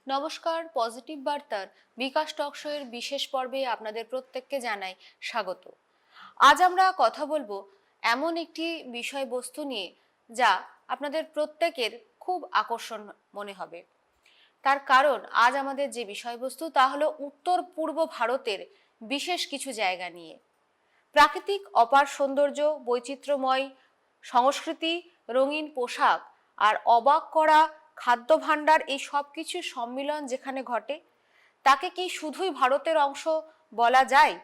নমস্কার, পজিটিভ বার্তার বিকাশ talk show এর বিশেষ পর্বে আপনাদের প্রত্যেককে জানাই স্বাগত। আজ আমরা কথা বলবো এমন একটি বিষয়বস্তু নিয়ে যা আপনাদের প্রত্যেকের খুব আকর্ষণ মনে হবে। তার কারণ আজ আমাদের যে বিষয়বস্তু তা হলো উত্তর পূর্ব ভারতের বিশেষ কিছু জায়গা নিয়ে। প্রাকৃতিক অপার সৌন্দর্য, বৈচিত্র্যময় সংস্কৃতি, রঙিন পোশাক আর অবাক করা খাদ্য ভাণ্ডার, এই সব কিছুর সম্মিলন যেখানে ঘটে তাকে কি শুধুই ভারতের অংশ বলা যায়?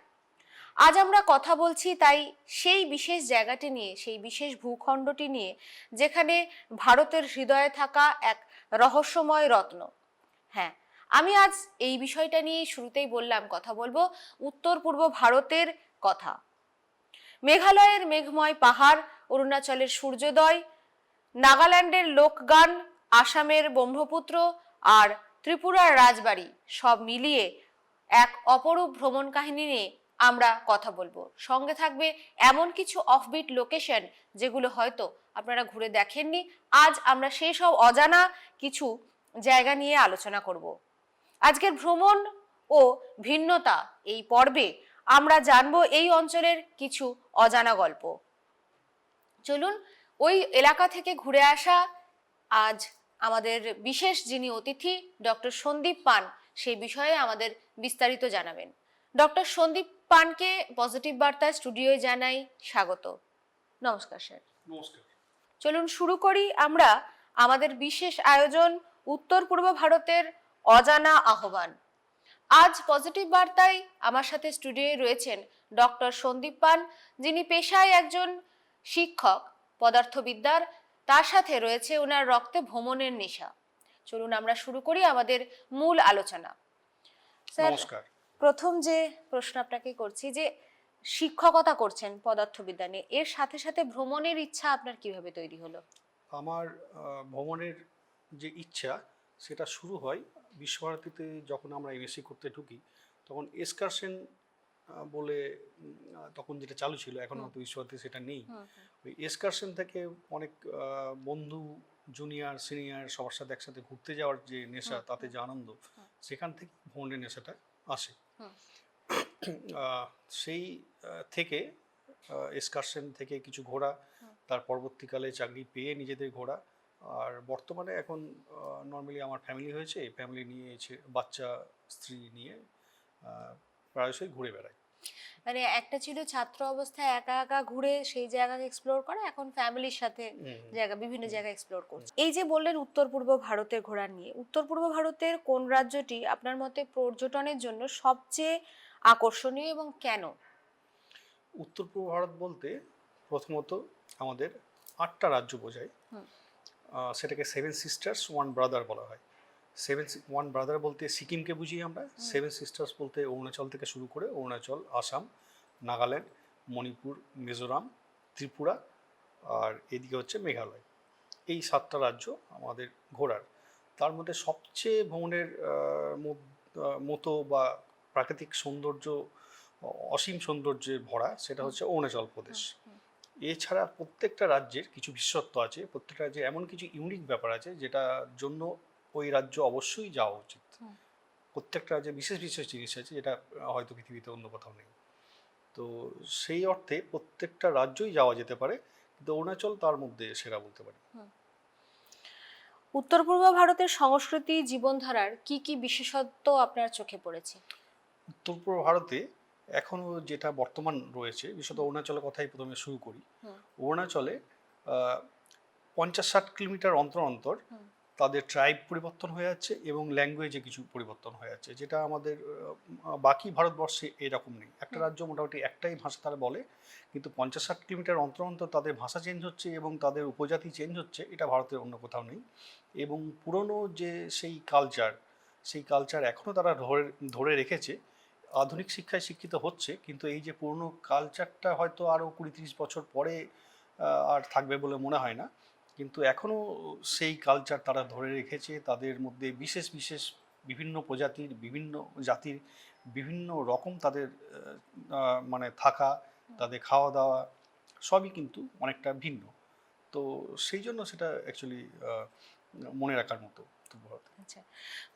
আজ আমরা কথা বলছি তাই সেই বিশেষ জায়গাটি নিয়ে, সেই বিশেষ ভূখণ্ডটি নিয়ে যেখানে ভারতের হৃদয়ে থাকা এক রহস্যময় রত্ন। হ্যাঁ, আমি আজ এই বিষয়টা নিয়ে শুরুতেই বললাম কথা বলবো উত্তর পূর্ব ভারতের কথা। মেঘালয়ের মেঘময় পাহাড়, অরুণাচলের সূর্যোদয়, নাগাল্যান্ডের লোকগান, আসামের ব্রহ্মপুত্র আর ত্রিপুরার রাজবাড়ি সব মিলিয়ে এক অপরূপ ভ্রমণ কাহিনী নিয়ে আমরা কথা বলবো। সঙ্গে থাকবে এমন কিছু অফবিট লোকেশন যেগুলো হয়তো আপনারা ঘুরে দেখেননি। আজ আমরা সেই সব অজানা কিছু জায়গা নিয়ে আলোচনা করব। আজকের ভ্রমণ ও ভিন্নতা এই পর্বে আমরা জানবো এই অঞ্চলের কিছু অজানা গল্প। চলুন ওই এলাকা থেকে ঘুরে আসা আজ আমাদের বিশেষ যিনি অতিথি ডক্টর সন্দীপ পান সেই বিষয়ে আমাদের বিস্তারিত জানাবেন। ডক্টর সন্দীপ পানকে পজিটিভ বার্তা স্টুডিওয় জানাই স্বাগত। নমস্কার স্যার। নমস্কার। চলুন শুরু করি আমরা আমাদের বিশেষ আয়োজন উত্তর পূর্ব ভারতের অজানা আহ্বান। আজ পজিটিভ বার্তায় আমার সাথে স্টুডিওয়ে রয়েছেন ডক্টর সন্দীপ পান, যিনি পেশায় একজন শিক্ষক পদার্থবিদ্যার, তার সাথে রয়েছে ওনার রক্তে ভ্রমণের নেশা। চলুন আমরা শুরু করি আমাদের মূল আলোচনা। স্যার, নমস্কার। প্রথম যে প্রশ্ন আপনাকে করছি যে শিক্ষকতা করছেন পদার্থবিদ্যা নিয়ে, এর সাথে সাথে ভ্রমণের ইচ্ছা আপনার কিভাবে তৈরি হলো? আমার ভ্রমণের যে ইচ্ছা সেটা শুরু হয় বিশ্বভারতীতে। যখন আমরা এমএসসি করতে ঢুকি তখন এক্সকারশন বলে তখন যেটা চালু ছিল, এখন হয়তো বিশ্বভারতীতে সেটা নেই। ওই এক্সকারশন থেকে অনেক বন্ধু, জুনিয়র সিনিয়র সবার সাথে একসাথে ঘুরতে যাওয়ার যে নেশা, তাতে যে আনন্দ, সেখান থেকে ভ্রমণের নেশাটা আসে। সেই থেকে এক্সকারশন থেকে কিছু ঘোরা, তার পরবর্তীকালে চাকরি পেয়ে নিজেদের ঘোরা। আর বর্তমানে এখন নর্মালি আমার ফ্যামিলি হয়েছে, ফ্যামিলি নিয়ে বাচ্চা স্ত্রী নিয়ে প্রায়শই ঘুরে বেড়াই। মানে একটা ছিল ছাত্র অবস্থায় একা একা ঘুরে সেই জায়গাকে এক্সপ্লোর করা, এখন ফ্যামিলির সাথে বিভিন্ন জায়গা এক্সপ্লোর করছে। এই যে বললেন উত্তর পূর্ব ভারতের ঘোরা নিয়ে, উত্তর পূর্ব ভারতের কোন রাজ্যটি আপনার মতে পর্যটনের জন্য সবচেয়ে আকর্ষণীয় এবং কেন? উত্তর পূর্ব ভারত বলতে প্রথমত আমাদের 8টা রাজ্য বোঝায়। সেটাকে 7 সিস্টার্স 1 ব্রাদার বলা হয়। 1 ব্রাদার বলতে সিকিমকে বুঝি আমরা, 7 সিস্টার্স বলতে অরুণাচল থেকে শুরু করে অরুণাচল, আসাম, নাগাল্যান্ড, মণিপুর, মিজোরাম, ত্রিপুরা, আর এদিকে হচ্ছে মেঘালয়। এই 7টা রাজ্য আমাদের ঘোরার। তার মধ্যে সবচেয়ে ভ্রমণের মতো বা প্রাকৃতিক সৌন্দর্য, অসীম সৌন্দর্যে ভরা, সেটা হচ্ছে অরুণাচল প্রদেশ। এছাড়া প্রত্যেকটা রাজ্যের কিছু বিশেষত্ব আছে, প্রত্যেকটা রাজ্যে এমন কিছু ইউনিক ব্যাপার আছে যেটার জন্য ওই রাজ্য অবশ্যই যাওয়া উচিত। প্রত্যেকটা রাজ্যে বিশেষ বিশেষ জিনিস আছে যেটা হয়তো পৃথিবীতে অন্য কোথাও নেই। তো সেই অর্থে প্রত্যেকটা রাজ্যই যাওয়া যেতে পারে, কিন্তু অরুণাচল তার মধ্যে সেরা বলতে পারি। উত্তর পূর্ব ভারতের সংস্কৃতি জীবনধারার কি কি বিশেষত্ব আপনার চোখে পড়েছে? উত্তর পূর্ব ভারতে এখনও যেটা বর্তমান রয়েছে, বিশেষত অরুণাচলের কথাই প্রথমে শুরু করি। অরুণাচলে 50-60 কিলোমিটার অন্তর অন্তর তাদের ট্রাইব পরিবর্তন হয়ে যাচ্ছে এবং ল্যাঙ্গুয়েজে কিছু পরিবর্তন হয়ে যাচ্ছে, যেটা আমাদের বাকি ভারতবর্ষে এরকম নেই। একটা রাজ্য মোটামুটি একটাই ভাষা তারা বলে, কিন্তু 50-60 কিলোমিটার অন্তর অন্তর তাদের ভাষা চেঞ্জ হচ্ছে এবং তাদের উপজাতি চেঞ্জ হচ্ছে, এটা ভারতের অন্য কোথাও নেই। এবং পুরনো যে সেই কালচার এখনও তারা ধরে রেখেছে। আধুনিক শিক্ষায় শিক্ষিত হচ্ছে, কিন্তু এই যে পুরনো কালচারটা হয়তো আরও 20-30 বছর পরে আর থাকবে বলে মনে হয় না। কিন্তু এখনও সেই কালচার তারা ধরে রেখেছে। তাদের মধ্যে বিশেষ বিশেষ বিভিন্ন প্রজাতির, বিভিন্ন জাতির বিভিন্ন রকম তাদের মানে থাকা, তাদের খাওয়া দাওয়া সবই কিন্তু অনেকটা ভিন্ন। তো সেই জন্য সেটা অ্যাকচুয়ালি মনে রাখার মতো। উত্তর পূর্ব ভারতে। আচ্ছা,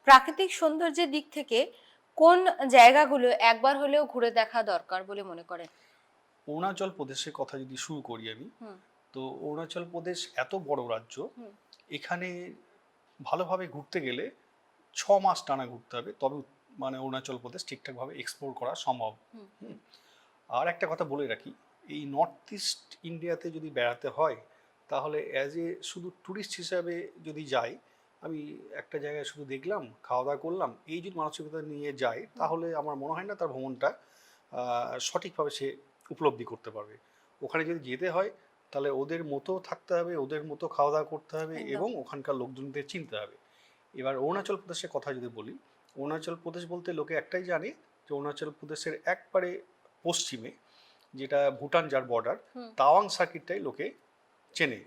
প্রাকৃতিক সৌন্দর্যের দিক থেকে কোন জায়গাগুলো একবার হলেও ঘুরে দেখা দরকার বলে মনে করেন? অরুণাচল প্রদেশের কথা যদি শুরু করি আমি, হুম তো অরুণাচল প্রদেশ এত বড় রাজ্য, হুম এখানে ভালোভাবে ঘুরতে গেলে 6 মাস টানা ঘুরতে হবে, তবে মানে অরুণাচল প্রদেশ ঠিকঠাকভাবে এক্সপ্লোর করা সম্ভব। হুম হুম। আর একটা কথা বলে রাখি, এই নর্থ ইস্ট ইন্ডিয়াতে যদি বেড়াতে হয়, তাহলে অ্যাজ এ শুধু ট্যুরিস্ট হিসাবে যদি যাই, আমি একটা জায়গায় শুধু দেখলাম, খাওয়া দাওয়া করলাম, এই যদি মানসিকতা নিয়ে যায়, তাহলে আমার মনে হয় না তার ভ্রমণটা সঠিকভাবে সে উপলব্ধি করতে পারবে। ওখানে যদি যেতে হয়, তাহলে ওদের মতো থাকতে হবে, ওদের মতো খাওয়া দাওয়া করতে হবে, একদম। এবং ওখানকার লোকজনদের চিনতে হবে। এবার অরুণাচল প্রদেশের কথা যদি বলি, অরুণাচল প্রদেশ বলতে লোকে একটাই জানে, যে অরুণাচল প্রদেশের একবারে পশ্চিমে, যেটা ভুটান যার বর্ডার, হুম তাওয়াং সার্কিটটাই লোকে চেনে।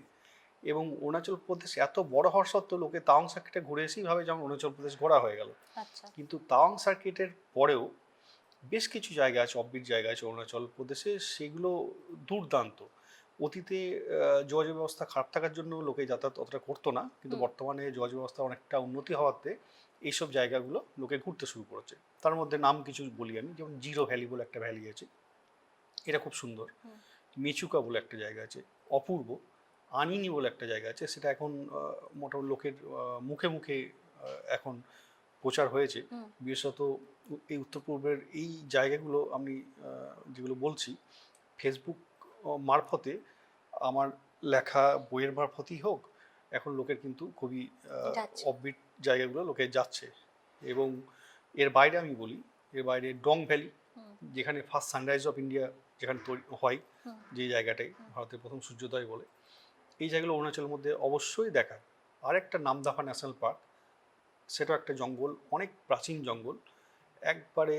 এবং অরুণাচল প্রদেশ এত বড় হওয়ার সত্ত্বেও লোকে তাওয়াং সার্কিটে ঘুরে এসেই ভাবে যেমন অরুণাচল প্রদেশ ঘোরা হয়ে গেল। আচ্ছা। কিন্তু তাওয়াং সার্কিটের পরেও বেশ কিছু জায়গা আছে, অফবিট জায়গা আছে অরুণাচল প্রদেশে, সেগুলো দুর্দান্ত। অতীতে যোগাযোগ ব্যবস্থা খারাপ থাকার জন্য লোকে যাতায়াত অতটা করতো না, কিন্তু হুম বর্তমানে যোগাযোগ ব্যবস্থা অনেকটা উন্নতি হওয়াতে এইসব জায়গাগুলো লোকে ঘুরতে শুরু করেছে। তার মধ্যে নাম কিছু বলি আমি, যেমন জিরো ভ্যালি বলে একটা ভ্যালি আছে, এটা খুব সুন্দর। হুম মেচুকা বলে একটা জায়গা আছে, অপূর্ব। আনিনি বলে একটা জায়গা আছে, সেটা এখন মোটামুটি লোকের মুখে মুখে এখন প্রচার হয়েছে। হুম বিশেষত এই উত্তর পূর্বের এই জায়গাগুলো আমি যেগুলো বলছি, ফেসবুক মারফতে, আমার লেখা বইয়ের মারফতই হোক, এখন লোকের কিন্তু খুবই যাচ্ছে। অফবিট জায়গাগুলো লোকে যাচ্ছে। এবং এর বাইরে আমি বলি, এর বাইরে ডং ভ্যালি, হুম যেখানে ফার্স্ট সানরাইজ অফ ইন্ডিয়া যেখানে তৈরি হয়, হুম যে জায়গাটাই ভারতের প্রথম সূর্যোদয় বলে, এই জায়গাগুলো অরুণাচলের মধ্যে অবশ্যই দেখার। আর একটা নামদাফা ন্যাশনাল পার্ক, সেটাও একটা জঙ্গল, অনেক প্রাচীন জঙ্গল, একবারে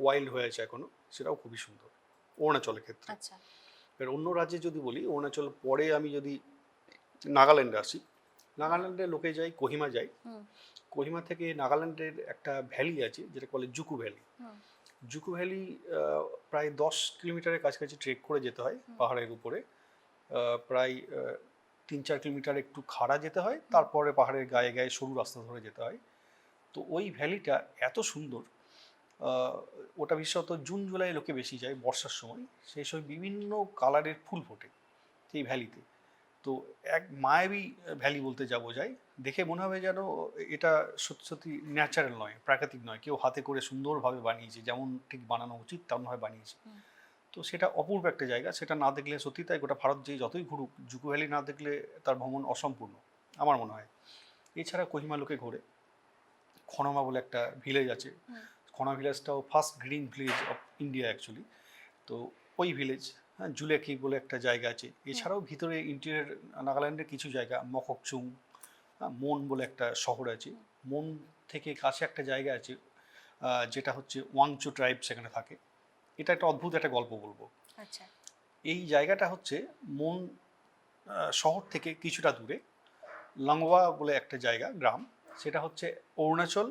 ওয়াইল্ড হয়ে আছে এখনো, সেটাও খুবই সুন্দর অরুণাচলের ক্ষেত্রে। আচ্ছা। এবার অন্য রাজ্যে যদি বলি, অরুণাচল পরে আমি যদি নাগাল্যান্ডে আসি, নাগাল্যান্ডে লোকে যায়, কোহিমা যায়। হুম কোহিমা থেকে নাগাল্যান্ডের একটা ভ্যালি আছে যেটা বলে জুকু ভ্যালি। হুম জুকু ভ্যালি প্রায় 10 কিলোমিটারের কাছাকাছি ট্রেক করে যেতে হয় পাহাড়ের উপরে। প্রায় 3-4 কিলোমিটার একটু খাড়া যেতে হয়, তারপরে পাহাড়ের গায়ে গায়ে সরু রাস্তা ধরে যেতে হয়। তো ওই ভ্যালিটা এত সুন্দর, আহ, ওটা বিশেষত জুন জুলাই লোকে বেশি যায়, বর্ষার সময় সেই সময় বিভিন্ন কালারের ফুল ফোটে সেই ভ্যালিতে। তো এক মায়াবী ভ্যালি বলতে যাবো যায়, দেখে মনে হবে যেন এটা সত্যি সত্যি ন্যাচারাল নয়, প্রাকৃতিক নয়, কেউ হাতে করে সুন্দরভাবে বানিয়েছে, যেমন ঠিক বানানো উচিত তেমনভাবে বানিয়েছে। হুম তো সেটা অপূর্ব একটা জায়গা, সেটা না দেখলে সত্যি তাই গোটা ভারত যে যতই ঘুরুক, জুকু ভ্যালি না দেখলে তার ভ্রমণ অসম্পূর্ণ আমার মনে হয়। এছাড়া কোহিমা লোকে ঘোরে, খনমা বলে একটা ভিলেজ আছে, হুম খনা ভিলেজটাও first green village of India actually. তো ওই ভিলেজ, হ্যাঁ, জুলেকি বলে একটা জায়গা আছে। হুম এছাড়াও ভিতরে ইন্টেরিয়র নাগাল্যান্ডের কিছু জায়গা, মককচুং, হ্যাঁ, মন বলে একটা শহর আছে। মন থেকে কাছে একটা জায়গা আছে, যেটা হচ্ছে ওয়াংচু ট্রাইব সেখানে থাকে। এটা একটা অদ্ভুত একটা গল্প বলবো। আচ্ছা। এই জায়গাটা হচ্ছে মন শহর থেকে কিছুটা দূরে, লাংওয়া বলে একটা জায়গা, গ্রাম। সেটা হচ্ছে অরুণাচল,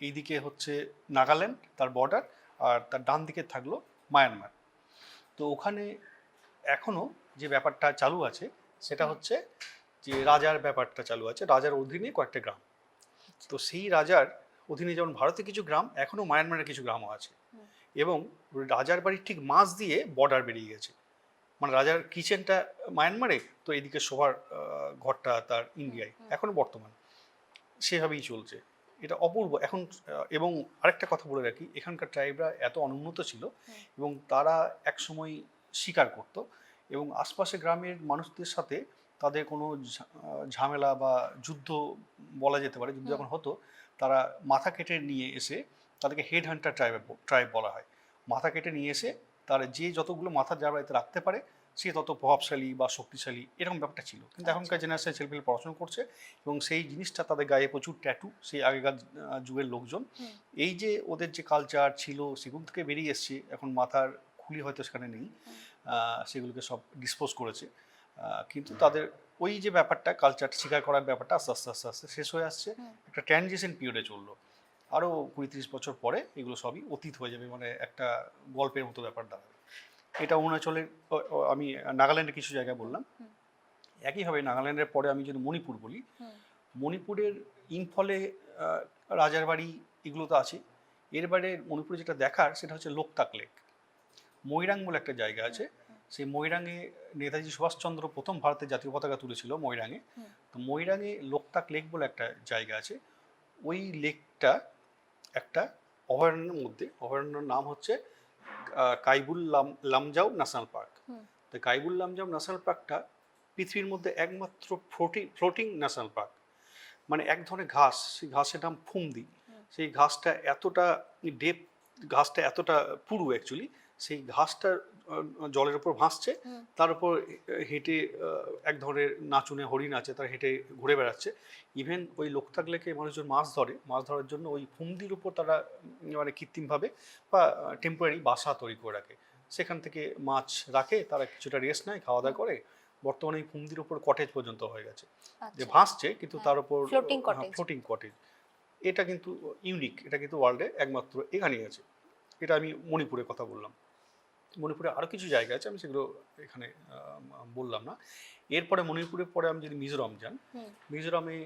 এইদিকে হচ্ছে নাগাল্যান্ড তার বর্ডার, আর তার ডান দিকে থাকলো মায়ানমার। তো ওখানে এখনো যে ব্যাপারটা চালু আছে, সেটা হচ্ছে যে রাজার ব্যাপারটা চালু আছে, রাজার অধীনে কয়েকটা গ্রাম। তো সেই রাজার অধীনে যেমন ভারতে কিছু গ্রাম, এখনো মায়ানমারের কিছু গ্রামও আছে। হুম এবং রাজার বাড়ির ঠিক মাঝ দিয়ে বর্ডার বেরিয়ে গেছে, মানে রাজার কিচেনটা মায়ানমারে, তো এদিকে শোবার ঘরটা তার হুম ইন্ডিয়ায়, হুম এখনো বর্তমান সেভাবেই চলছে। এটা অপূর্ব এখন। এবং আরেকটা কথা বলে রাখি, এখানকার ট্রাইবরা এত অনুন্নত ছিল, হুম এবং তারা একসময় শিকার করত, এবং আশপাশে গ্রামের মানুষদের সাথে তাদের কোনো ঝামেলা বা যুদ্ধ বলা যেতে পারে, যুদ্ধ হুম যখন হতো, তারা মাথা কেটে নিয়ে এসে, তাদেরকে হেড হান্টার ট্রাইব বলা হয়, মাথা কেটে নিয়ে এসে তারা যে যতগুলো মাথা যার বাড়িতে রাখতে পারে, সে তত প্রভাবশালী বা শক্তিশালী, এরকম ব্যাপারটা ছিল। কিন্তু আচ্ছা। এখনকার জেনারেশন ছেলেপেলে পড়াশোনা করছে, এবং সেই জিনিসটা তাদের গায়ে প্রচুর ট্যাটু, সেই আগেকার যুগের লোকজন। হুম এই যে ওদের যে কালচার ছিল সেগুলো থেকে বেরিয়ে এসছে, এখন মাথার খুলি হয়তো সেখানে নেই, হুম সেগুলোকে সব ডিসপোজ করেছে। কিন্তু তাদের ওই যে ব্যাপারটা, কালচার স্বীকার করার ব্যাপারটা আস্তে আস্তে আস্তে আস্তে শেষ হয়ে আসছে। হুম একটা ট্রানজিশন পিরিয়ডে চললো, আরও 35 বছর পরে এগুলো সবই অতীত হয়ে যাবে, মানে একটা গল্পের মতো ব্যাপার দাঁড়াবে। এটা অরুণাচলের, আমি নাগাল্যান্ডের কিছু জায়গা হুম বললাম। হুম একইভাবে নাগাল্যান্ডের পরে আমি যদি মণিপুর বলি, হুম মণিপুরের ইম্ফলে রাজার বাড়ি এগুলো তো আছে। এর বাইরে মণিপুরে যেটা দেখার সেটা হচ্ছে লোকতাক লেক। ময়রাং বলে একটা জায়গা আছে, সেই ময়রাঙে নেতাজি সুভাষচন্দ্র প্রথম ভারতের জাতীয় পতাকা তুলেছিল ময়রাঙে। তো ময়রাঙে লোকতাক লেক বলে একটা জায়গা আছে। ওই লেকটা একটা অভয়ারণ্যের মধ্যে, অভয়ারণ্যের নাম হচ্ছে কাইবুল লামজাও ন্যাশনাল পার্ক। তো কাইবুল লামজাও ন্যাশনাল পার্কটা পৃথিবীর মধ্যে একমাত্র ফ্লোটিং ন্যাশনাল পার্ক। মানে এক ধরনের ঘাস, সেই ঘাসের নাম ফুমদি। সেই ঘাসটা এতটা ডেপ, ঘাসটা এতটা পুরু অ্যাকচুয়ালি, সেই ঘাসটা জলের উপর ভাসছে, তার উপর হেঁটে এক ধরনের নাচুনে হরিণ আছে, তারা হেঁটে ঘুরে বেড়াচ্ছে। ইভেন ওই লোকতাক লেকে মানুষজন মাছ ধরে, মাছ ধরার জন্য ওই ফুমদির উপর তারা মানে কৃত্রিমভাবে বা টেম্পোরারি বাসা তৈরি করে রাখে, সেখান থেকে মাছ রাখে, তারা কিছুটা রেস্ট নেয়, খাওয়া দাওয়া করে। বর্তমানে এই ফুমদির উপর কটেজ পর্যন্ত হয়ে গেছে, যে ভাসছে কিন্তু তার উপর ফ্লোটিং কটেজ। এটা কিন্তু ইউনিক, এটা কিন্তু ওয়ার্ল্ডে একমাত্র এখানেই আছে। এটা আমি মণিপুরের কথা বললাম। মণিপুরে আরও কিছু জায়গা আছে, আমি সেগুলো এখানে বললাম না। এরপরে মণিপুরের পরে আমি যদি মিজোরাম যান, মিজোরামে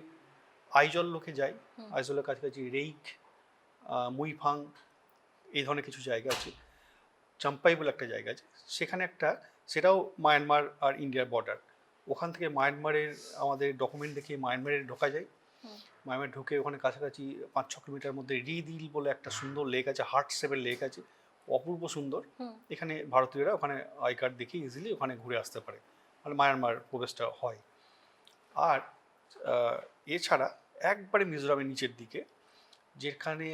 আইজল লোকে যাই, আইজলের কাছাকাছি রেইক, মুইফাং, এই ধরনের কিছু জায়গা আছে। চাম্পাই বলে একটা জায়গা আছে, সেখানে একটা, সেটাও মায়ানমার আর ইন্ডিয়ার বর্ডার। ওখান থেকে মায়ানমারের আমাদের ডকুমেন্ট দেখে মায়ানমারে ঢোকা যায়। মায়ানমার ঢুকে ওখানে কাছাকাছি 5-6 কিলোমিটার মধ্যে রিদিল বলে একটা সুন্দর লেক আছে, হার্ট শেপের লেক আছে, অপূর্ব সুন্দর। এখানে ভারতীয়রা ওখানে আই কার্ড দেখে ইজিলি ওখানে ঘুরে আসতে পারে, মানে মায়ানমার প্রবেশটা হয়। আর এছাড়া একবারে মিজোরামের নিচের দিকে, যেখানে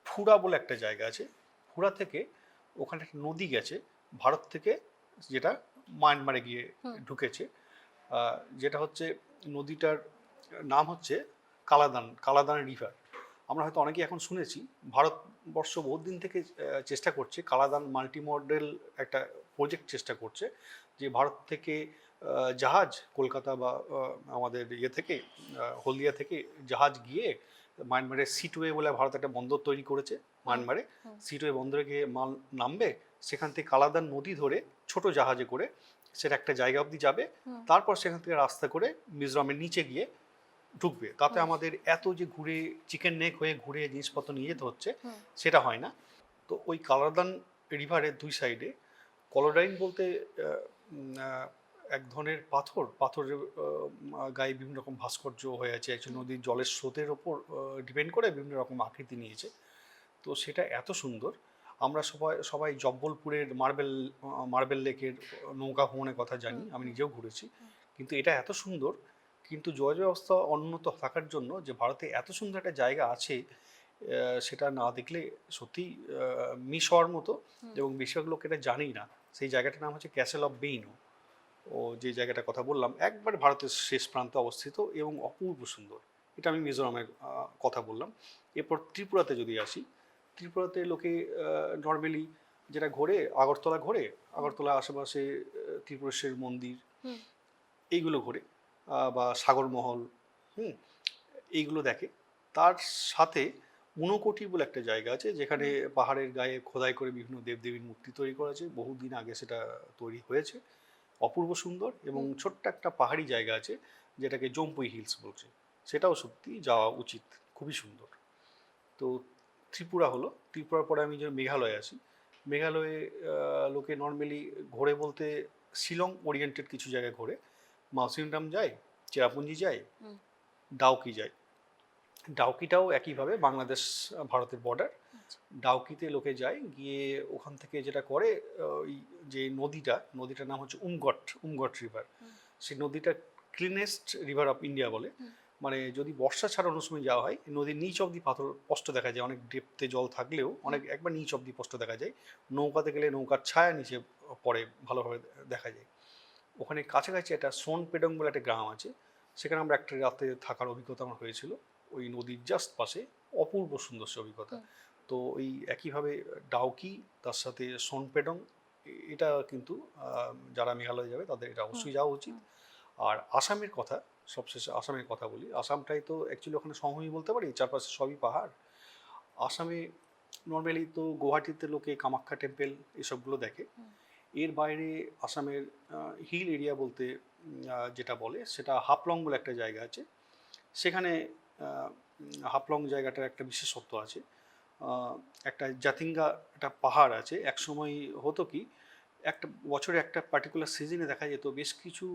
ফুরা বলে একটা জায়গা আছে, ফুরা থেকে ওখানে একটা নদী গেছে ভারত থেকে, যেটা মায়ানমারে গিয়ে ঢুকেছে। যেটা হচ্ছে নদীটার নাম হচ্ছে কালাদান রিভার। আমরা হয়তো অনেকেই এখন শুনেছি, ভারতবর্ষ বহুত দিন থেকে চেষ্টা করছে, কালাদান মাল্টি মডেল একটা প্রজেক্ট চেষ্টা করছে, যে ভারত থেকে জাহাজ কলকাতা বা আমাদের ইয়ে থেকে হলদিয়া থেকে জাহাজ গিয়ে মায়ানমারের সিটওয়ে বলে ভারত একটা বন্দর তৈরি করেছে, মায়ানমারে সিটওয়ে বন্দরে গিয়ে মাল নামবে, সেখান থেকে কালাদান নদী ধরে ছোট জাহাজে করে সেটা একটা জায়গা অবধি যাবে, তারপর সেখান থেকে রাস্তা করে মিজোরামের নিচে গিয়ে ঢুকবে। তাতে আমাদের এত যে ঘুরে চিকেন নেক হয়ে ঘুরে জিনিসপত্র নিয়ে যেতে হচ্ছে, সেটা হয় না। তো ওই কালাদান রিভারের দুই সাইডে কলোডাইন বলতে এক ধরনের পাথরের গায়ে বিভিন্ন রকম ভাস্কর্য হয়ে আছে, একচুয়ালি নদীর জলের স্রোতের ওপর ডিপেন্ড করে বিভিন্ন রকম আকৃতি নিয়েছে। তো সেটা এত সুন্দর। আমরা সবাই জব্বলপুরের মার্বেল লেকের নৌকা ভ্রমণের কথা জানি, আমি নিজেও ঘুরেছি, কিন্তু এটা এত সুন্দর। কিন্তু যোগাযোগ ব্যবস্থা অনুন্নত থাকার জন্য যে ভারতে এত সুন্দর একটা জায়গা আছে, সেটা না দেখলে সত্যি মিস হওয়ার মতো, এবং বেশিরভাগ লোক এটা জানেই না। সেই জায়গাটার নাম হচ্ছে ক্যাসেল অফ বেইনো। ও যে জায়গাটার কথা বললাম একবার ভারতের শেষ প্রান্তে অবস্থিত এবং অপূর্ব সুন্দর। এটা আমি মিজোরামের কথা বললাম। এরপর ত্রিপুরাতে যদি আসি, ত্রিপুরাতে লোকে নর্মালি যেটা ঘোরে, আগরতলা ঘোরে, আগরতলা আশেপাশে ত্রিপুরেশ্বর মন্দির এইগুলো ঘোরে, বা সাগরমহল, এইগুলো দেখে। তার সাথে ঊনকোটি বলে একটা জায়গা আছে, যেখানে পাহাড়ের গায়ে খোদাই করে বিভিন্ন দেবদেবীর মূর্তি তৈরি করা আছে, বহুদিন আগে সেটা তৈরি হয়েছে, অপূর্ব সুন্দর। এবং ছোট্ট একটা পাহাড়ি জায়গা আছে যেটাকে জম্পুই হিলস বলছে, সেটাও সত্যি যাওয়া উচিত, খুবই সুন্দর। তো ত্রিপুরা হলো, ত্রিপুরার পরে আমি যে মেঘালয়ে আসি, মেঘালয়ে লোকে নর্মালি ঘোরে বলতে শিলং ওরিয়েন্টেড কিছু জায়গায় ঘোরে, মাউসিনরাম যায়, চেরাপুঞ্জি যায়, ডাউকি যায়। ডাউকিটাও একইভাবে বাংলাদেশ ভারতের বর্ডার। ডাউকিতে লোকে যায়, গিয়ে ওখান থেকে যেটা করে, ওই যে নদীটার নাম হচ্ছে উমগট রিভার। সেই নদীটা ক্লিনেস্ট রিভার অফ ইন্ডিয়া বলে। মানে যদি বর্ষা ছাড়া অন্য সময় যাওয়া হয়, নদীর নিচ অব্দি পাথর স্পষ্ট দেখা যায়, অনেক ডেপথে জল থাকলেও একবার নিচ অব্দি স্পষ্ট দেখা যায়। নৌকাতে গেলে নৌকার ছায়া নিচে পড়ে ভালোভাবে দেখা যায়। ওখানে কাছাকাছি একটা সোনপেডং বলে একটা গ্রাম আছে, সেখানে আমরা একটা রাতে থাকার অভিজ্ঞতা আমার হয়েছিল, ওই নদীর জাস্ট পাশে, অপূর্ব সুন্দর সে অভিজ্ঞতা। তো ওই একইভাবে ডাউকি, তার সাথে সোনপেডং, এটা কিন্তু যারা মেঘালয় যাবে তাদের এটা অবশ্যই যাওয়া উচিত। আর আসামের কথা, সবশেষে আসামের কথা বলি। আসামটাই তো অ্যাকচুয়ালি ওখানে সমভূমি বলতে পারি, চারপাশে সবই পাহাড়। আসামে নর্মালি তো গুয়াহাটিতে লোকে কামাখ্যা টেম্পল এসবগুলো দেখে। এর বাইরে আসামের হিল এরিয়া বলতে যেটা বলে, সেটা হাফলং বলে একটা জায়গা আছে, সেখানে হাফলং জায়গাটার একটা বিশেষত্ব আছে। একটা জাতিঙ্গা একটা পাহাড় আছে, একসময় হতো কি একটা বছরে একটা পার্টিকুলার সিজনে দেখা যেত বেশ কিছু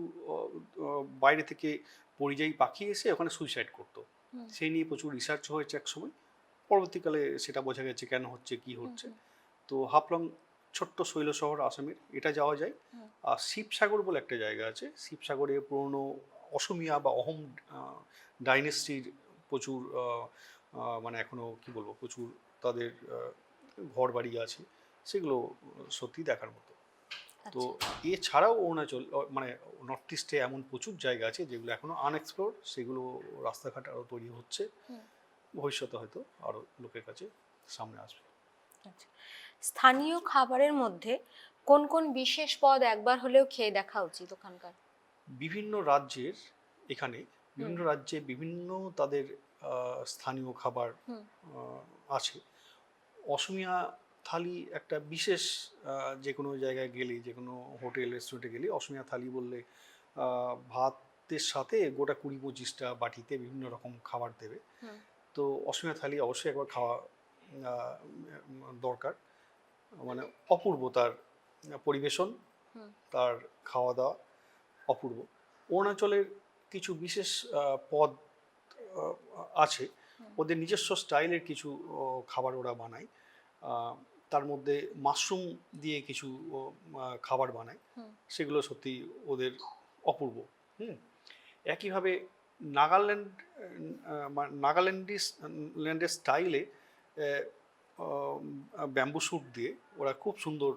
বাইরে থেকে পরিযায়ী পাখি এসে ওখানে সুইসাইড করতো। হুম, সেই নিয়ে প্রচুর রিসার্চ হয়েছে একসময়, পরবর্তীকালে সেটা বোঝা গেছে কেন হচ্ছে কি হুম, হচ্ছে। হুম, তো হাফলং ছোট্ট শৈল শহর আসামের, এটা যাওয়া যায়। হুম, আর শিবসাগর বলে একটা জায়গা আছে, শিবসাগরে পুরনো অসমিয়া বা অহোম ডাইনেস্টির প্রচুর মানে এখনো কি বলবো প্রচুর তাদের ঘর বাড়ি আছে, সেগুলো সত্যি দেখার মতো। তো আচ্ছা, এছাড়াও অরুণাচল মানে নর্থ ইস্টে এমন প্রচুর জায়গা আছে যেগুলো এখনো আনএক্সপ্লোর, সেগুলো রাস্তাঘাট আরও তৈরি হচ্ছে, হুম, ভবিষ্যতে হয়তো আরও লোকের কাছে সামনে আসবে। আচ্ছা। স্থানীয় খাবারের মধ্যে কোন কোন বিশেষ পদ একবার হলেও খেয়ে দেখা উচিত ওখানকার? বিভিন্ন রাজ্যের এখানে হুম, বিভিন্ন রাজ্যে বিভিন্ন তাদের স্থানীয় খাবার হুম, আছে। অসমীয়া থালি একটা বিশেষ, যে কোনো জায়গায় গেলে যে কোনো হোটেল রেস্টুরেন্টে গেলে অসমীয়া থালি বললে ভাতের সাথে গোটা 20-25টা বাটিতে বিভিন্ন রকম খাবার দেবে। হুম, তো অসমীয়া থালি অবশ্যই একবার খাওয়া দরকার। মানে অপূর্ব তার পরিবেশন, হুম, তার খাওয়া দাওয়া অপূর্ব। অরুণাচলের কিছু বিশেষ পদ আহ, আছে, হুম, ওদের নিজস্ব স্টাইলের কিছু খাবার ওরা বানায়। আহ, তার মধ্যে মাশরুম দিয়ে কিছু খাবার বানায়, হুম, সেগুলো সত্যি ওদের অপূর্ব। হুম। একইভাবে নাগাল্যান্ড, ল্যান্ডের স্টাইলে ব্যাম্বু স্যুট দিয়ে ওরা খুব সুন্দর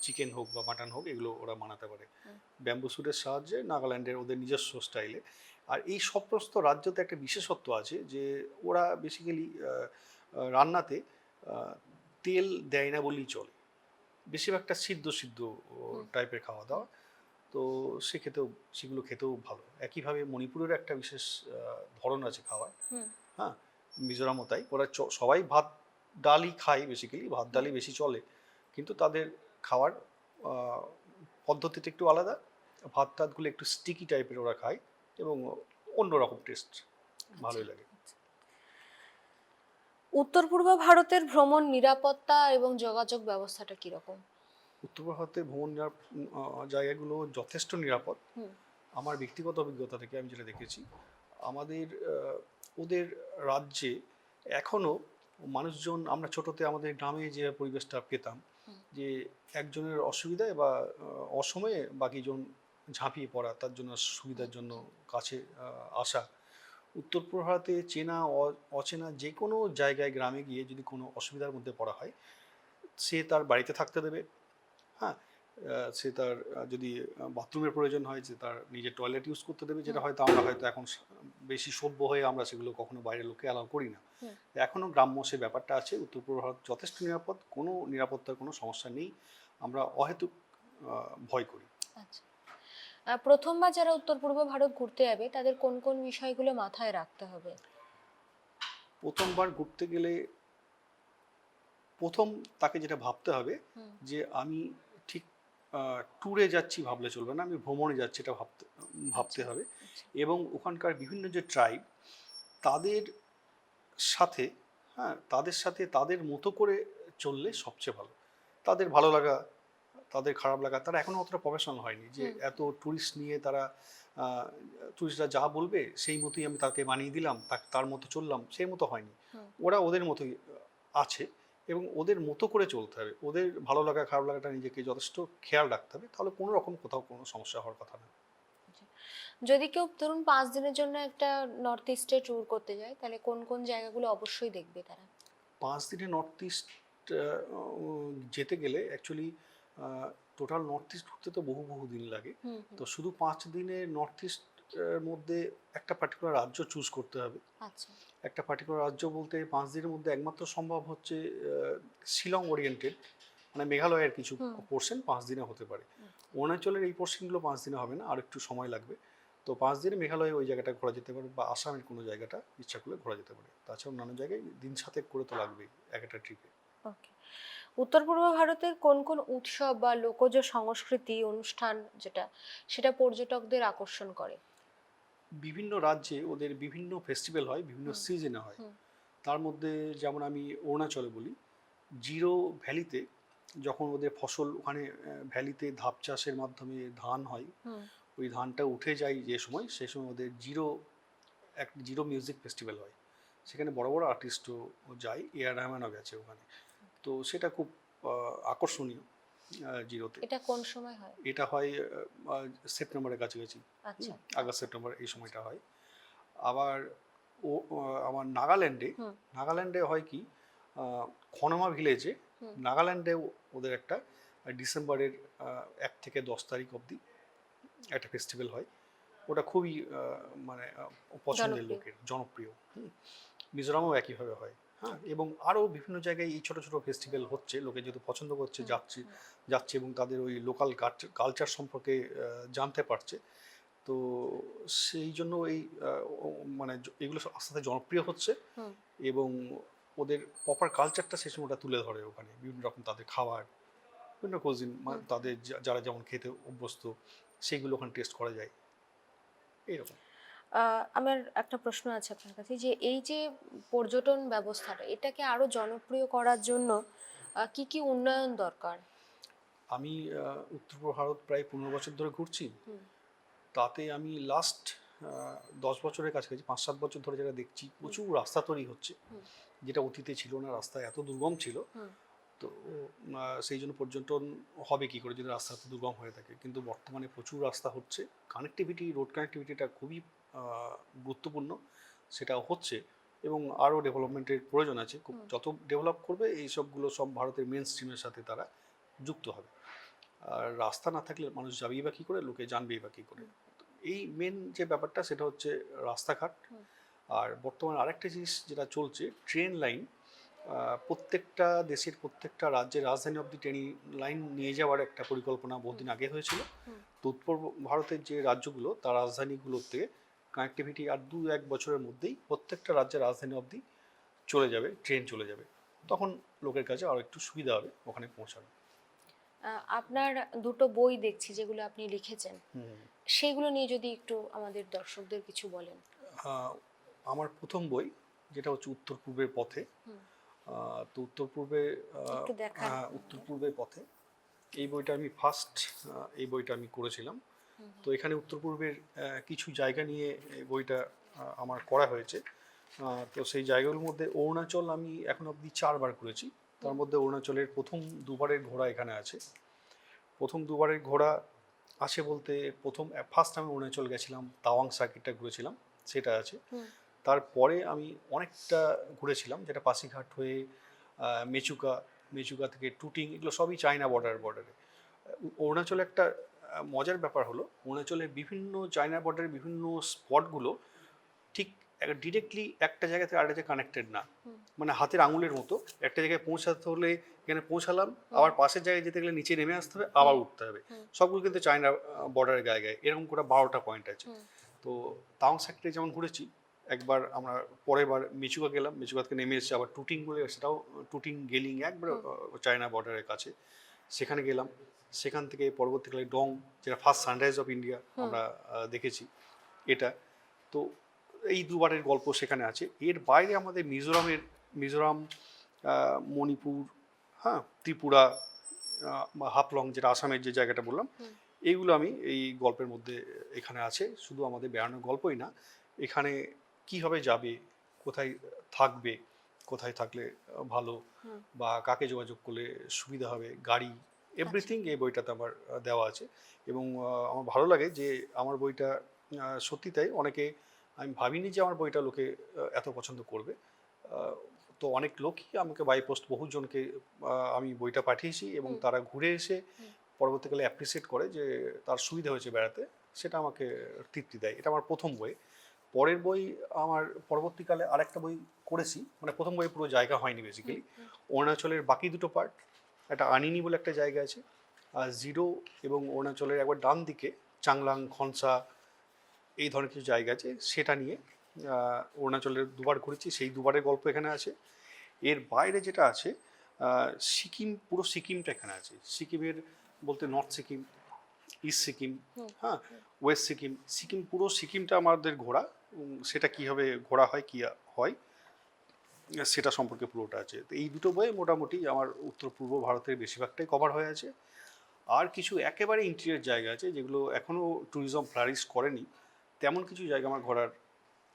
চিকেন হোক বা মাটন হোক এগুলো ওরা বানাতে পারে হুম, ব্যাম্বু স্যুটের সাহায্যে, নাগাল্যান্ডের ওদের নিজস্ব স্টাইলে। আর এই সমস্ত রাজ্যতে একটা বিশেষত্ব আছে যে ওরা বেসিক্যালি রান্নাতে আহ, তেল দেয় না বললেই চলে, বেশিরভাগটা সিদ্ধ সিদ্ধ হুম, টাইপের খাওয়া হুম, দাওয়া। তো সেগুলো খেতেও ভালো। একইভাবে মণিপুরের একটা বিশেষ ধরন আছে খাওয়ার। হুম, হ্যাঁ, মিজোরামও তাই, ওরা সবাই ভাত ডালই খায়, বেসিক্যালি ভাত হুম, ডালই বেশি চলে, কিন্তু তাদের খাওয়ার আহ, পদ্ধতিটা একটু আলাদা। ভাত টাতগুলো একটু স্টিকি টাইপের ওরা খায় এবং অন্যরকম টেস্ট, আচ্ছা, ভালোই লাগে। আচ্ছা। উত্তর পূর্ব ভারতের ভ্রমণ নিরাপত্তা এবং যোগাযোগ ব্যবস্থাটা কিরকম? উত্তর ভারতের ভ্রমণ জায়গাগুলো যথেষ্ট নিরাপদ। হুম, আমার ব্যক্তিগত অভিজ্ঞতা থেকে আমি যেটা দেখেছি, আমাদের ওদের রাজ্যে এখনো মানুষজন, আমরা ছোটতে আমাদের গ্রামে যে পরিবেশটা পেতাম, হুম, যে একজনের অসুবিধায় বা অসময়ে বাকিজন ঝাঁপিয়ে পড়া তার জন্য সুবিধার জন্য কাছে আসা। উত্তর ভারতে চেনা অচেনা যে কোনো জায়গায় গ্রামে গিয়ে যদি কোনো অসুবিধার মধ্যে পড়া হয়, সে তার বাড়িতে থাকতে দেবে। হ্যাঁ, সে তার যদি বাথরুমের প্রয়োজন হয় যে তার নিজের টয়লেট ইউজ করতে দেবে, যেটা হুম, হয়তো আমরা হয়তো এখন বেশি সভ্য হয়ে আমরা সেগুলো কখনো বাইরের লোককে অ্যালাউ করি না। হুম, এখনও গ্রাম্য সে ব্যাপারটা আছে। উত্তর পূর্ব ভারত যথেষ্ট নিরাপদ, কোনো নিরাপত্তার কোনো সমস্যা নেই, আমরা অহেতুক ভয় করি। আচ্ছা। প্রথমবার যারা উত্তর পূর্ব ভারত ঘুরতে যাবে তাদের কোন কোন বিষয়গুলো মাথায় রাখতে হবে? প্রথমবার ঘুরতে গেলে প্রথম তাকে যেটা ভাবতে হবে হুম, যে আমি ঠিক ট্যুরে যাচ্ছি ভাবলে চলবে না, আমি ভ্রমণে যাচ্ছি এটা ভাবতে ভাবতে আচ্ছা, হবে। আচ্ছা, এবং ওখানকার বিভিন্ন যে ট্রাইব, তাদের সাথে, হ্যাঁ, তাদের সাথে তাদের মতো করে চললে সবচেয়ে ভালো। তাদের ভালো লাগা, তাদের খারাপ লাগা, তারা এখনও অতটা প্রফেশনাল হয়নি যে হুম, এত ট্যুরিস্ট নিয়ে তারা ট্যুরিস্টরা যা বলবে সেই মতোই আমি তাকে মানিয়ে দিলাম, তার মতো চললাম, সেই মতো হয়নি। হুম, ওরা ওদের মতোই আছে এবং ওদের মতো করে চলতে হবে। ওদের ভালো লাগা খারাপ লাগাটা নিজেকে যথেষ্ট খেয়াল রাখতে হবে, তাহলে কোনো রকম কোথাও কোনো সমস্যা হওয়ার কথা না। আচ্ছা। যদি কেউ ধরুন 5 দিনের জন্য একটা নর্থ ইস্টে ট্যুর করতে যায় তাহলে কোন কোন জায়গাগুলো অবশ্যই দেখবে তারা? 5 দিনে নর্থ ইস্ট যেতে গেলে অ্যাকচুয়ালি টোটাল নর্থ ইস্ট ঘুরতে তো বহু বহু দিন লাগে। হুম, হুম, তো শুধু 5 দিনে নর্থ ইস্ট মধ্যে একটা পার্টিকুলার রাজ্য চুজ করতে হবে। আচ্ছা, একটা পার্টিকুলার রাজ্য বলতে 5 দিনের মধ্যে একমাত্র সম্ভব হচ্ছে শিলং ওরিয়েন্টেড, মানে মেঘালয়ের কিছু হুম, পোর্শন 5 দিনে হতে পারে। হুম, অরুণাচলের এই পোর্শনগুলো 5 দিনে হবে না, আর একটু সময় লাগবে। তো 5 দিনে মেঘালয়ে ওই জায়গাটা ঘোরা যেতে পারে বা আসামের কোনো জায়গাটা ইচ্ছা করলে ঘোরা যেতে পারে। তাছাড়া অন্যান্য জায়গায় দিন সাতেক করে তো লাগবেই এক একটা ট্রিপে। ওকে। উত্তর পূর্ব ভারতের কোন কোন উৎসব বা লোকজ সংস্কৃতি অনুষ্ঠান যেটা সেটা পর্যটকদের আকর্ষণ করে? বিভিন্ন রাজ্যে ওদের বিভিন্ন ফেস্টিভ্যাল হয়, বিভিন্ন সিজনে হয়। তার মধ্যে যেমন আমি অরুণাচলে বলি, জিরো ভ্যালিতে যখন ওদের ফসল ওখানে ভ্যালিতে ধাপ চাষের মাধ্যমে ধান হয়, ওই ধানটা উঠে যায় যে সময়, সেই সময় ওদের জিরো মিউজিক ফেস্টিভ্যাল হয়। সেখানে বড় বড় আর্টিস্টও যায়, এআর রহমানও গেছে ওখানে। তো সেটা খুব আকর্ষণীয় জিরোতে। এটা কোন সময় হয়? এটা হয় সেপ্টেম্বরের কাছাকাছি, আচ্ছা। আগস্ট সেপ্টেম্বর এই সময়টা হয়। আবার আমার নাগাল্যান্ডে হয় কি, খনমা ভিলেজে, নাগাল্যান্ডে ওদের একটা ডিসেম্বরের 1 থেকে 10 তারিখ অবধি একটা ফেস্টিভ্যাল হয়। ওটা খুবই মানে পছন্দের জনপ্রিয়। লোকের, জনপ্রিয়। মিজোরামও একইভাবে হয়। হ্যাঁ, এবং আরও বিভিন্ন জায়গায় এই ছোট ছোট ফেস্টিভ্যাল হচ্ছে, লোকে যেহেতু পছন্দ করছে, যাচ্ছে এবং তাদের ওই লোকাল কালচার সম্পর্কে জানতে পারছে। তো সেই জন্য এই মানে এগুলো আস্তে আস্তে জনপ্রিয় হচ্ছে, এবং ওদের প্রপার কালচারটা সে সময়টা তুলে ধরে ওখানে। বিভিন্ন রকম তাদের খাবার, বিভিন্ন কোজিন, তাদের যারা যেমন খেতে অভ্যস্ত, সেইগুলো ওখানে টেস্ট করা যায় এইরকম। আমার একটা প্রশ্ন আছে আপনার কাছে, যে এই যে পর্যটন ব্যবস্থাটা, এটাকে আরো জনপ্রিয় করার জন্য কি কি উন্নয়ন দরকার? আমি উত্তর পূর্ব ভারত প্রায় 15 বছর ধরে ঘুরছি। তাতে আমি লাস্ট 10 বছরের কাছাকাছি, 5-7 বছর ধরে যেটা দেখছি, প্রচুর রাস্তা তৈরি হচ্ছে, যেটা অতীতে ছিল না। রাস্তা এত দুর্গম ছিল, তো সেই জন্য পর্যটন হবে কি করে যদি রাস্তা এত দুর্গম হয়ে থাকে। কিন্তু বর্তমানে প্রচুর রাস্তা হচ্ছে, রোড কানেক্টিভিটিটা খুবই গুরুত্বপূর্ণ, সেটা হচ্ছে, এবং আরও ডেভেলপমেন্টের প্রয়োজন আছে। যত ডেভেলপ করবে এই সবগুলো সব ভারতের মেন স্ট্রিমের সাথে তারা যুক্ত হবে। আর রাস্তা না থাকলে মানুষ যাবেই বা কী করে, লোকে জানবেই বা কী করে। এই মেন যে ব্যাপারটা সেটা হচ্ছে রাস্তাঘাট। আর বর্তমানে আরেকটা জিনিস যেটা চলছে, ট্রেন লাইন। প্রত্যেকটা দেশের প্রত্যেকটা রাজ্যের রাজধানী অবধি ট্রেন লাইন নিয়ে যাওয়ার একটা পরিকল্পনা বহুদিন আগে হয়েছিল। তো উত্তর ভারতের যে রাজ্যগুলো, তার রাজধানীগুলোতে কানেক্টিভিটি আর 2-1 বছরের মধ্যেই প্রত্যেকটা রাজ্যের রাজধানী অবধি ট্রেন চলে যাবে। তখন লোকের কাছে আরও একটু সুবিধা হবে ওখানে পৌঁছানো। আপনার দুটো বই দেখছি যেগুলো আপনি লিখেছেন, সেগুলো নিয়ে যদি একটু আমাদের দর্শকদের কিছু বলেন। আমার প্রথম বই, যেটা হচ্ছে উত্তর পূর্বের পথে। তো উত্তর পূর্বের পথে এই বইটা আমি এই বইটা আমি করেছিলাম। তো এখানে উত্তর পূর্বের কিছু জায়গা নিয়ে এই বইটা আমার করা হয়েছে। তো সেই জায়গাগুলোর মধ্যে অরুণাচল আমি এখন অবধি 4 বার ঘুরেছি। তার মধ্যে অরুণাচলের প্রথম 2বারের ঘোরা এখানে আছে। প্রথম 2বারের ঘোরা আছে বলতে, ফার্স্ট আমি অরুণাচল গেছিলাম, তাওয়াং সার্কিটটা ঘুরেছিলাম, সেটা আছে। তারপরে আমি অনেকটা ঘুরেছিলাম, যেটা পাসিঘাট হয়ে মেচুকা থেকে টুটিং, এগুলো সবই চায়না বর্ডারে। অরুণাচলে একটা মজার ব্যাপার হলো, অরুণাচলের বিভিন্ন চায়না বর্ডারের বিভিন্ন স্পটগুলো ঠিক ডিরেক্টলি একটা জায়গা থেকে আরেকটা জায়গায় কানেক্টেড না। মানে হাতের আঙুলের মতো। একটা জায়গায় পৌঁছাতে হলে এখানে পৌঁছালাম, আবার পাশের জায়গায় যেতে গেলে নিচে নেমে আসতে হবে, আবার উঠতে হবে। সবগুলো কিন্তু চায়না বর্ডারের গায়ে এরকম করে 12টা পয়েন্ট আছে। তো তাওয়াং সেক্টরে যেমন ঘুরেছি, একবার আমরা পরের বার মেচুকা গেলাম, মেচুকা থেকে নেমে এসেছি আবার টুটিং বলে, সেটাও টুটিং গেলিং একবার চায়না বর্ডারের কাছে, সেখানে গেলাম। সেখান থেকে পরবর্তীকালে ডং, যেটা ফার্স্ট সানরাইজ অফ ইন্ডিয়া আমরা দেখেছি এটা। তো এই 2বারের গল্প সেখানে আছে। এর বাইরে আমাদের মিজোরাম, মণিপুর, হ্যাঁ, ত্রিপুরা বা হাফলং, যেটা আসামের যে জায়গাটা বললাম, এইগুলো আমি এই গল্পের মধ্যে এখানে আছে। শুধু আমাদের বেড়ানোর গল্পই না, এখানে কীভাবে যাবে, কোথায় থাকবে, কোথায় থাকলে ভালো, বা কাকে যোগাযোগ করলে সুবিধা হবে, গাড়ি, এভরিথিং এই বইটাতে আমার দেওয়া আছে। এবং আমার ভালো লাগে যে আমার বইটা, সত্যি তাই, আমি ভাবিনি যে আমার বইটা লোকে এত পছন্দ করবে। তো অনেক লোকই আমাকে বাই পোস্ট, বহুজনকে আমি বইটা পাঠিয়েছি, এবং তারা ঘুরে এসে পরবর্তীকালে অ্যাপ্রিসিয়েট করে যে তার সুবিধা হয়েছে বেড়াতে, সেটা আমাকে তৃপ্তি দেয়। এটা আমার প্রথম বই। পরের বই আমার পরবর্তীকালে আরেকটা বই করেছি, মানে প্রথম বই পুরো জায়গা হয়নি বেসিক্যালি। অরুণাচলের বাকি 2টো পার্ট, একটা আনিনি বলে একটা জায়গা আছে, আর জিরো, এবং অরুণাচলের একবার ডান দিকে চাংলাং, খনসা, এই ধরনের কিছু জায়গা আছে, সেটা নিয়ে অরুণাচলের 2বার ঘুরেছি, সেই 2বারের গল্প এখানে আছে। এর বাইরে যেটা আছে, সিকিম, পুরো সিকিমটা এখানে আছে। সিকিমের বলতে নর্থ সিকিম, ইস্ট সিকিম, হ্যাঁ, ওয়েস্ট সিকিম, সিকিম পুরো সিকিমটা আমাদের ঘোরা, সেটা কীভাবে ঘোরা হয় কী হয় সেটা সম্পর্কে পুরোটা আছে। তো এই দুটো বইয়ে মোটামুটি আমার উত্তর পূর্ব ভারতের বেশিরভাগটাই কভার হয়ে আছে। আর কিছু একেবারে ইন্টেরিয়র জায়গা আছে যেগুলো এখনও ট্যুরিজম ফ্লারিশ করেনি, তেমন কিছু জায়গা আমার ঘোরার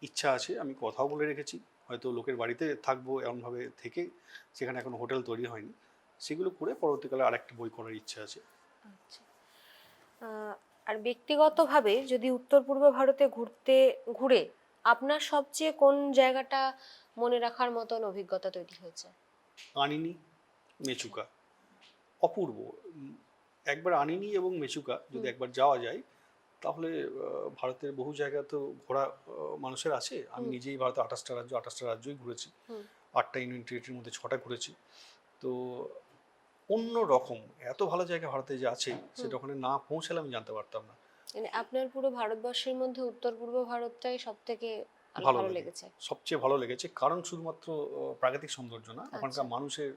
ইচ্ছা আছে। আমি কথাও বলে রেখেছি, হয়তো লোকের বাড়িতে থাকবো এমনভাবে থেকে, সেখানে এখনো হোটেল তৈরি হয়নি, সেগুলো করে পরবর্তীকালে আরেকটা বই করার ইচ্ছা আছে। আচ্ছা। আর ব্যক্তিগতভাবে যদি উত্তর পূর্ব ভারতে ঘুরে আপনার সবচেয়ে কোন জায়গাটা মনে রাখার মতন অভিজ্ঞতা তৈরি হয়েছে? আনিনি, মেচুকা, অপূর্ব। একবার আনিনি এবং মেচুকা যদি একবার যাওয়া যায় তাহলে ভারতের বহু জায়গা তো ঘোরা মানুষের আছে। আমি নিজেই ভারতে 28টা রাজ্যই ঘুরেছি, 8টা ইউনিয়ন টেরিটরির মধ্যে 6টা ঘুরেছি। তো অন্য রকম এত ভালো জায়গা ভারতে যে আছে সেটা ওখানে না পৌঁছালে আমি জানতে পারতাম না। মানে আপনার পুরো ভারতবর্ষের মধ্যে উত্তর পূর্ব ভারতটাই সব থেকে ভালো লেগেছে? সবচেয়ে ভালো লেগেছে, কারণ শুধুমাত্র প্রাকৃতিক সৌন্দর্য না, ওখানকার আচ্ছা। মানুষের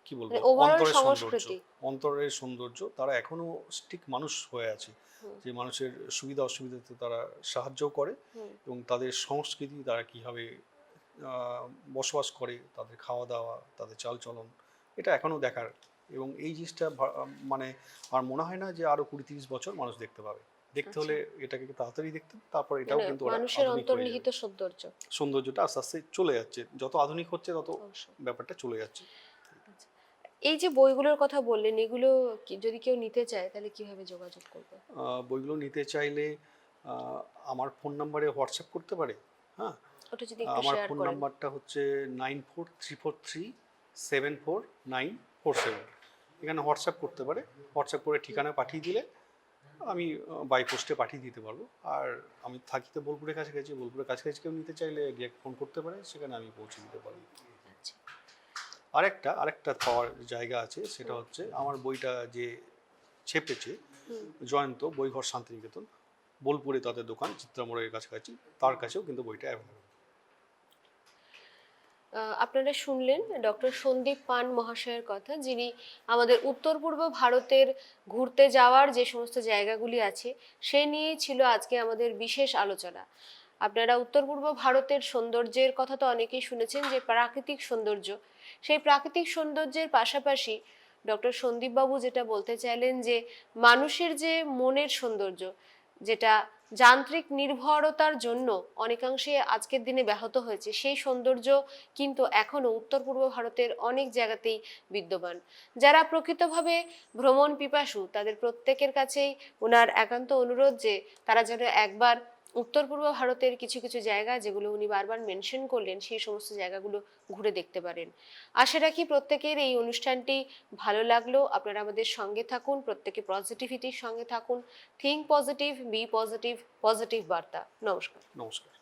কি বলবো, মানে ওভারঅল অন্তরের সৌন্দর্য, সংস্কৃতি। অন্তরের সৌন্দর্য। তারা এখনো ঠিক মানুষ হয়ে আছে, যে মানুষের সুবিধা অসুবিধাতে তারা সাহায্য করে, এবং তাদের সংস্কৃতি, তারা কীভাবে বসবাস করে, তাদের খাওয়া দাওয়া, তাদের চালচলন, এটা এখনো দেখার। এবং এই জিনিসটা মানে আর মনে হয় না যে আরো 20-30 বছর মানুষ দেখতে পাবে। দেখতে হলে এটাকে তাড়াতাড়ি দেখতে, তারপর এটাও কিন্তু ওরা মানুষের আধুনিক হয়ে অন্তর্নিহিত যাবে। সৌন্দর্যটা আস্তে আস্তে চলে যাচ্ছে, যত আধুনিক হচ্ছে তত ব্যাপারটা চলে যাচ্ছে। এই যে বইগুলোর কথা বললেন, এগুলো যদি কেউ নিতে চায় তাহলে কিভাবে যোগাযোগ করবে? বইগুলো নিতে চাইলে আমার ফোন নাম্বারে হোয়াটসঅ্যাপ করতে পারে। হ্যাঁ, ওটা যদি একটু আমার শেয়ার ফোন করেন। নাম্বারটা হচ্ছে 9434374947। এখানে হোয়াটসঅ্যাপ করতে পারে, হোয়াটসঅ্যাপ করে ঠিকানা পাঠিয়ে দিলে আমি বাই পোস্টে পাঠিয়ে দিতে পারবো। আর আমি থাকি তো বোলপুরের কাছাকাছি, বোলপুরের কাছাকাছি কেউ নিতে চাইলে ডিরেক্ট ফোন করতে পারে, সেখানে আমি পৌঁছে দিতে পারবো। আচ্ছা। আরেকটা পাওয়ার জায়গা আছে, সেটা হচ্ছে আমার বইটা যে ছেপেছে জয়ন্ত বইঘর শান্তিনিকেতন, বোলপুরে তাদের দোকান চিত্রামোড়ের কাছাকাছি, তার কাছেও কিন্তু বইটা অ্যাভেলেবল। আপনারা শুনলেন ডক্টর সন্দীপ পান মহাশয়ের কথা, যিনি আমাদের উত্তর পূর্ব ভারতের ঘুরতে যাওয়ার যে সমস্ত জায়গাগুলি আছে সে নিয়েই ছিল আজকে আমাদের বিশেষ আলোচনা। আপনারা উত্তর পূর্ব ভারতের সৌন্দর্যের কথা তো অনেকেই শুনেছেন, যে প্রাকৃতিক সৌন্দর্য, সেই প্রাকৃতিক সৌন্দর্যের পাশাপাশি ডক্টর সন্দীপ বাবু যেটা বলতে চাইলেন, যে মানুষের যে মনের সৌন্দর্য, যেটা যান্ত্রিক নির্ভরতার জন্য অনেকাংশে আজকের দিনে ব্যাহত হয়েছে, সেই সৌন্দর্য কিন্তু এখনো উত্তর পূর্ব ভারতের অনেক জায়গাতেই বিদ্যমান। যারা প্রকৃতভাবে ভ্রমণ পিপাসু তাদের প্রত্যেকের কাছেই ওনার একান্ত অনুরোধ যে তারা যেন একবার উত্তর পূর্ব ভারতের কিছু কিছু জায়গা, যেগুলো উনি বারবার মেনশন করলেন, সেই সমস্ত জায়গাগুলো ঘুরে দেখতে পারেন। আশা রাখি প্রত্যেকের এই অনুষ্ঠানটি ভালো লাগলো। আপনারা আমাদের সঙ্গে থাকুন, প্রত্যেকে পজিটিভিটির সঙ্গে থাকুন। Think positive, be positive, positive বার্তা। নমস্কার। নমস্কার।